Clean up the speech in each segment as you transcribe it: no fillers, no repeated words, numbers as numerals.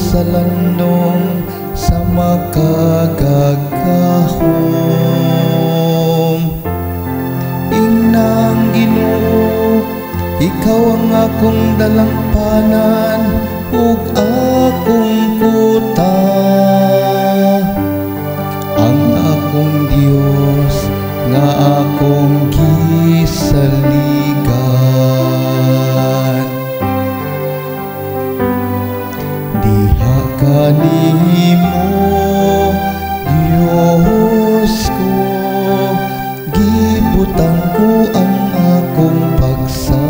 sa landong sa makagagahom. Inang Ginoo, ikaw ang akong dalampanan ug akong kuta, ang akong Dios nga akong gisaligan. Diha kanimo Dios ko, gibutang ko ang akong pagsahalin.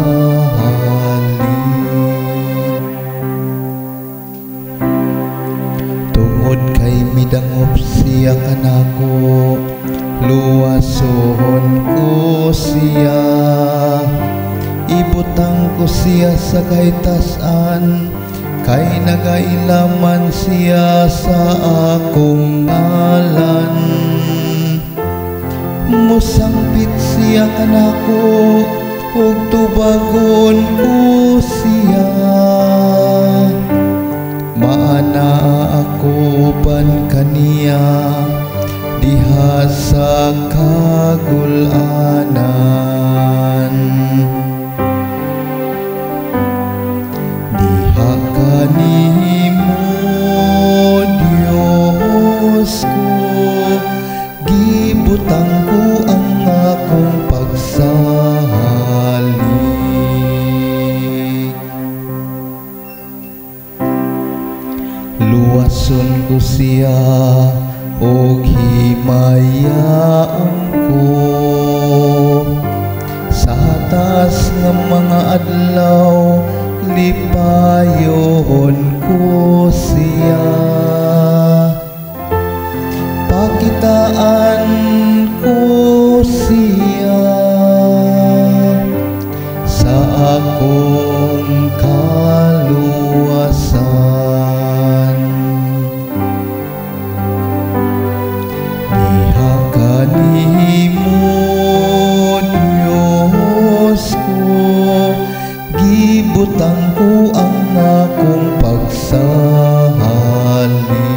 Tungod kay midangop siya kanako, luwason ko siya, ibutang ko siya sa kahitasan, kay nagailaman siya sa akong ngalan. Musangpit siya kanako, ug tubagon ko siya, maana ako ban kaniya diha sa kagul-anan. Diha kanimo Dios ko, gibutang ko ang akong pagsahalin. Luwason ko siya og himayaon ko, sa hatas nga mga adlaw lipayon ko siya. Pakitaan ko siya sa akong kaluwasan. Diha kanimo Dios ko, gibutang ko ang akong pagsahalin.